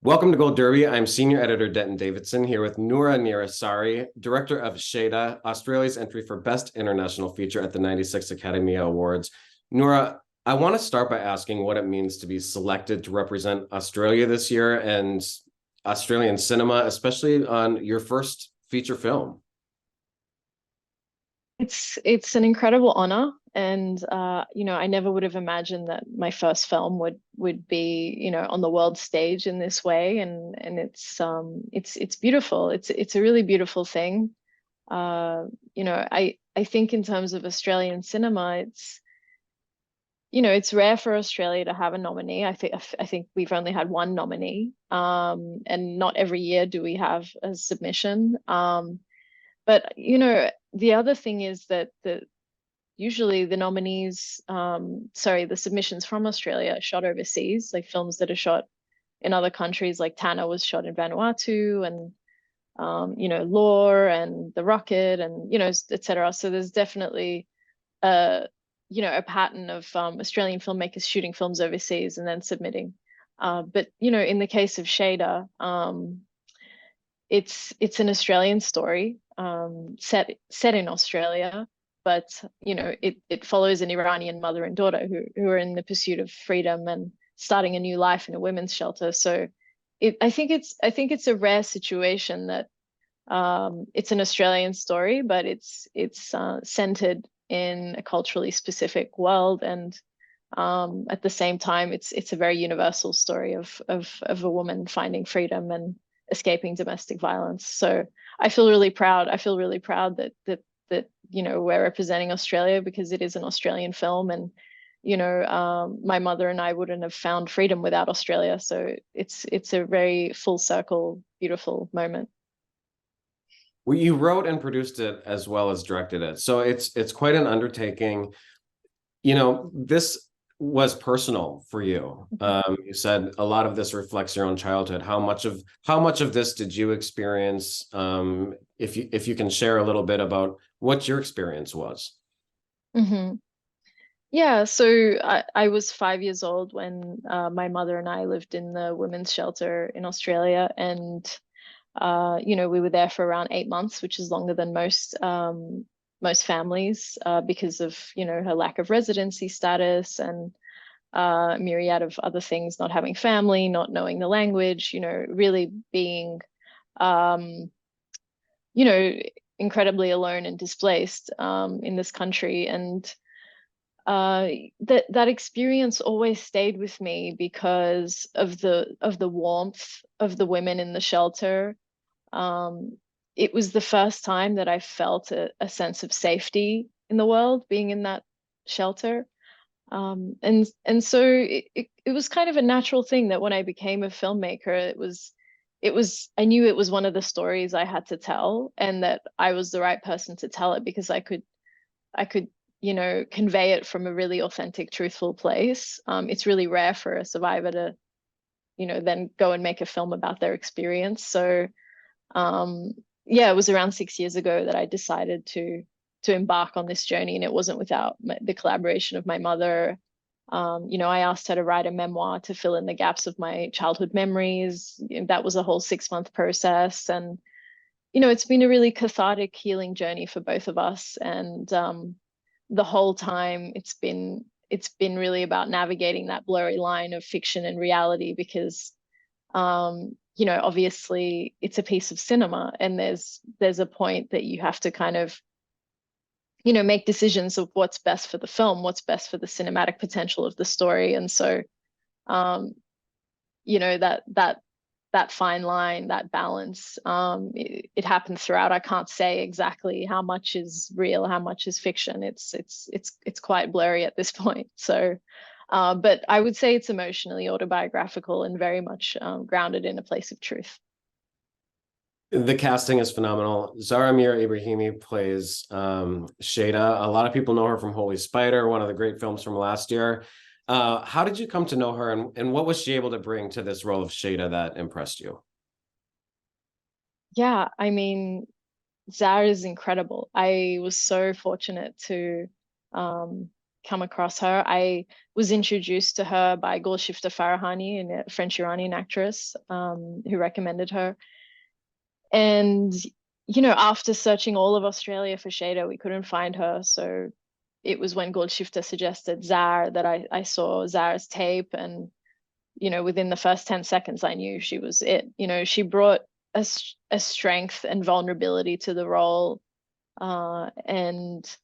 Welcome to Gold Derby. I'm Senior Editor Denton Davidson here with Noora Niasari, Director of Shayda, Australia's entry for Best International Feature at the 96 Academy Awards. Noora, I want to start by asking what it means to be selected to represent Australia this year and Australian cinema, especially on your first feature film. It's an incredible honor, and I never would have imagined that my first film would be, on the world stage in this way, and it's beautiful. It's a really beautiful thing. I think in terms of Australian cinema, it's rare for Australia to have a nominee. I think we've only had one nominee, and not every year do we have a submission. But the other thing is that usually the nominees, the submissions from Australia are shot overseas, like films that are shot in other countries, like Tanner was shot in Vanuatu, and Lore and The Rocket, and etc. So there's definitely a a pattern of Australian filmmakers shooting films overseas and then submitting. But in the case of Shayda, it's an Australian story, set in Australia, but it follows an Iranian mother and daughter who are in the pursuit of freedom and starting a new life in a women's shelter. So I think it's a rare situation that it's an Australian story, but it's centered in a culturally specific world, and at the same time, it's a very universal story of a woman finding freedom and escaping domestic violence. So I feel really proud. I feel really proud that we're representing Australia because it is an Australian film, and my mother and I wouldn't have found freedom without Australia. So it's a very full circle, beautiful moment. Well, you wrote and produced it as well as directed it, so it's quite an undertaking. This was personal for you. You said a lot of this reflects your own childhood. How much of this did you experience? If you can share a little bit about what your experience was. Hmm. Yeah, so I was 5 years old when my mother and I lived in the women's shelter in Australia, and we were there for around 8 months, which is longer than most families, because of her lack of residency status and myriad of other things, not having family, not knowing the language, really being um, you know incredibly alone and displaced in this country. And uh that experience always stayed with me because of the warmth of the women in the shelter. um it was the first time that I felt a sense of safety in the world being in that shelter. And so it was kind of a natural thing that when I became a filmmaker, it was I knew it was one of the stories I had to tell, and that I was the right person to tell it because I could convey it from a really authentic, truthful place. It's really rare for a survivor to then go and make a film about their experience. So yeah, it was around 6 years ago that I decided to embark on this journey, and it wasn't without the collaboration of my mother. I asked her to write a memoir to fill in the gaps of my childhood memories. That was a whole 6 month process, and it's been a really cathartic, healing journey for both of us. And the whole time it's been really about navigating that blurry line of fiction and reality, because obviously it's a piece of cinema, and there's a point that you have to kind of make decisions of what's best for the film, what's best for the cinematic potential of the story. And so um that fine line, that balance, it happens throughout. I can't say exactly how much is real, how much is fiction. It's quite blurry at this point. So but I would say it's emotionally autobiographical and very much grounded in a place of truth. The casting is phenomenal. Zara Mir Ibrahimi plays Shayda. A lot of people know her from Holy Spider, one of the great films from last year. How did you come to know her, and what was she able to bring to this role of Shayda that impressed you? Yeah, I mean, Zara is incredible. I was so fortunate to um come across her. I was introduced to her by Golshifteh Farahani, a French Iranian actress, who recommended her. And, you know, after searching all of Australia for Shayda, we couldn't find her. So it was when Golshifteh suggested Zar that I saw Zar's tape. And, you know, within the first 10 seconds, I knew she was it. You know, she brought a strength and vulnerability to the role. And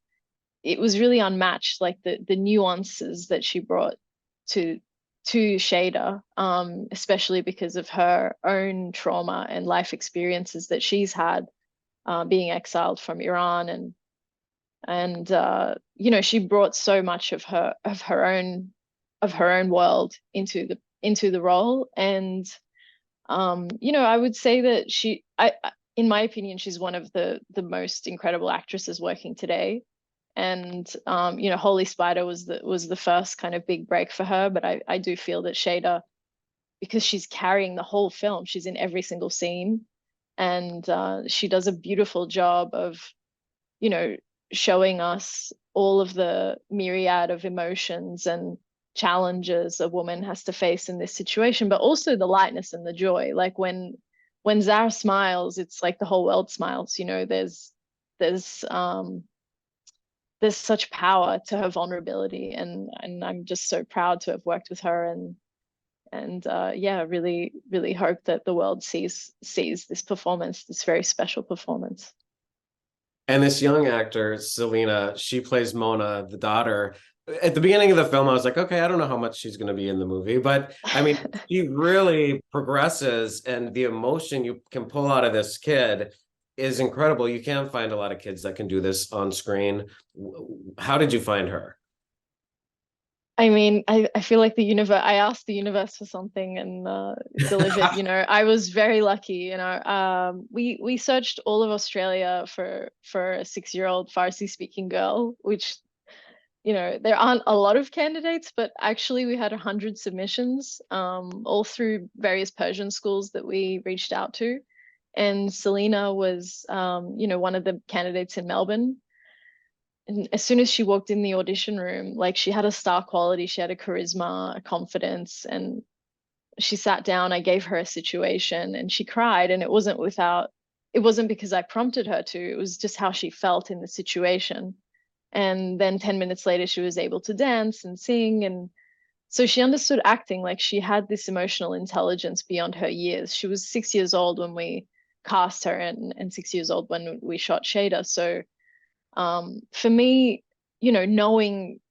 it was really unmatched, like the nuances that she brought to Shayda, especially because of her own trauma and life experiences that she's had, being exiled from Iran, and you know, she brought so much of her own world into the role. And you know, I would say that in my opinion, she's one of the most incredible actresses working today. And you know, Holy Spider was the first kind of big break for her. But I do feel that Shayda, because she's carrying the whole film, she's in every single scene, and she does a beautiful job of, you know, showing us all of the myriad of emotions and challenges a woman has to face in this situation, but also the lightness and the joy. Like when Zara smiles, it's like the whole world smiles. You know, there's such power to her vulnerability, and I'm just so proud to have worked with her. And yeah, really hope that the world sees this performance, this very special performance. And this young actor, Selena, she plays Mona, the daughter. At the beginning of the film, I was like, okay, I don't know how much she's going to be in the movie, but I mean, she really progresses, and the emotion you can pull out of this kid is incredible. You can't find a lot of kids that can do this on screen. How did you find her? I mean, I feel like the universe, I asked the universe for something and delivered. You know, I was very lucky. You know, we searched all of Australia for a 6-year-old Farsi speaking girl, which, you know, there aren't a lot of candidates, but actually we had 100 submissions, all through various Persian schools that we reached out to. And Selena was, you know, one of the candidates in Melbourne. And as soon as she walked in the audition room, like, she had a star quality, she had a charisma, a confidence, and she sat down. I gave her a situation and she cried, and it wasn't because I prompted her to, it was just how she felt in the situation. And then 10 minutes later, she was able to dance and sing. And so she understood acting. Like, she had this emotional intelligence beyond her years. She was 6 years old when we cast her, and 6 years old when we shot Shayda. So for me, you know,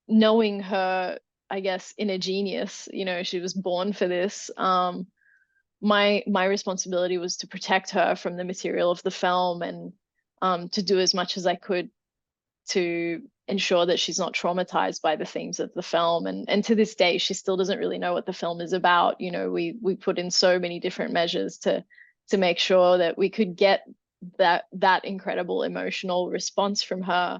knowing her, I guess, inner genius, you know, she was born for this. My responsibility was to protect her from the material of the film, and to do as much as I could to ensure that she's not traumatized by the themes of the film. And to this day, she still doesn't really know what the film is about. You know, we put in so many different measures to make sure that we could get that incredible emotional response from her,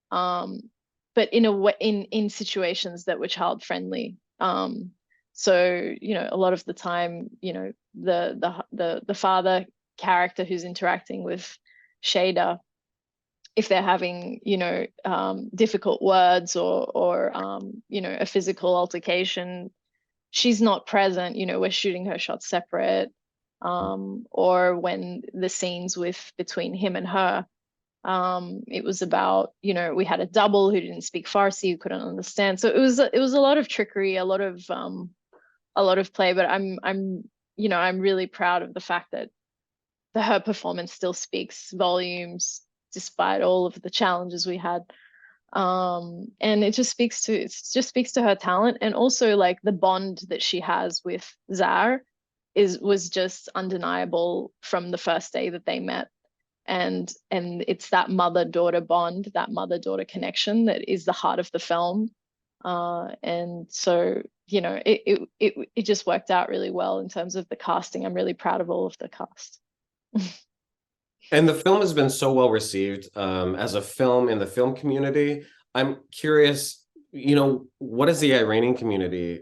but in a way, in situations that were child friendly. So, you know, a lot of the time, you know, the father character who's interacting with Shayda, if they're having, you know, difficult words or you know, a physical altercation, she's not present. You know, we're shooting her shots separate. Or when the scenes between him and her, it was about, you know, we had a double who didn't speak Farsi, who couldn't understand. So it was a lot of trickery, a lot of play. But I'm you know, I'm really proud of the fact that her performance still speaks volumes despite all of the challenges we had. And it just speaks to her talent, and also like the bond that she has with Zar was just undeniable from the first day that they met. And it's that mother-daughter bond, that mother-daughter connection, that is the heart of the film. And so, you know, it just worked out really well in terms of the casting. I'm really proud of all of the cast. And the film has been so well received, as a film in the film community. I'm curious, you know, what is the Iranian community?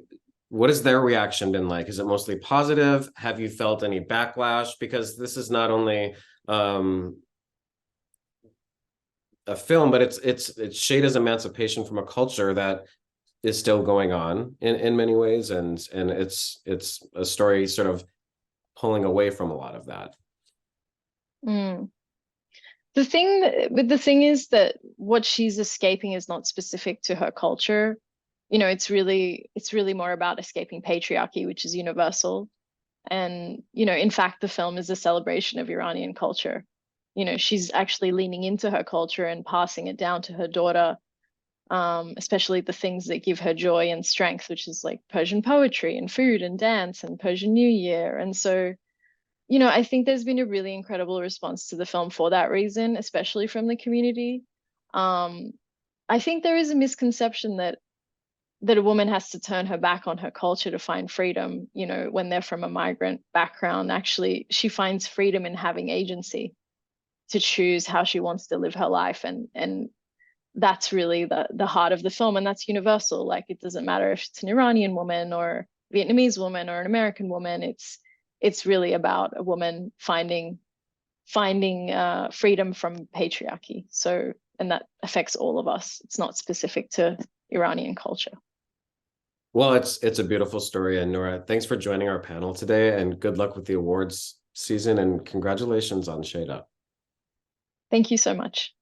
What has their reaction been like? Is it mostly positive? Have you felt any backlash? Because this is not only a film, but it's Shayda's emancipation from a culture that is still going on in many ways, and it's a story sort of pulling away from a lot of that. Mm. The thing is that what she's escaping is not specific to her culture. It's really more about escaping patriarchy, which is universal. And, in fact, the film is a celebration of Iranian culture. She's actually leaning into her culture and passing it down to her daughter, especially the things that give her joy and strength, which is like Persian poetry and food and dance and Persian New Year. And so, I think there's been a really incredible response to the film for that reason, especially from the community. Um, I think there is a misconception that a woman has to turn her back on her culture to find freedom, when they're from a migrant background. Actually, she finds freedom in having agency to choose how she wants to live her life. And that's really the heart of the film. And that's universal. Like, it doesn't matter if it's an Iranian woman or Vietnamese woman or an American woman. It's really about a woman finding freedom from patriarchy. So, and that affects all of us. It's not specific to Iranian culture. Well, it's a beautiful story, and Noora, thanks for joining our panel today, and good luck with the awards season, and congratulations on Shayda. Thank you so much.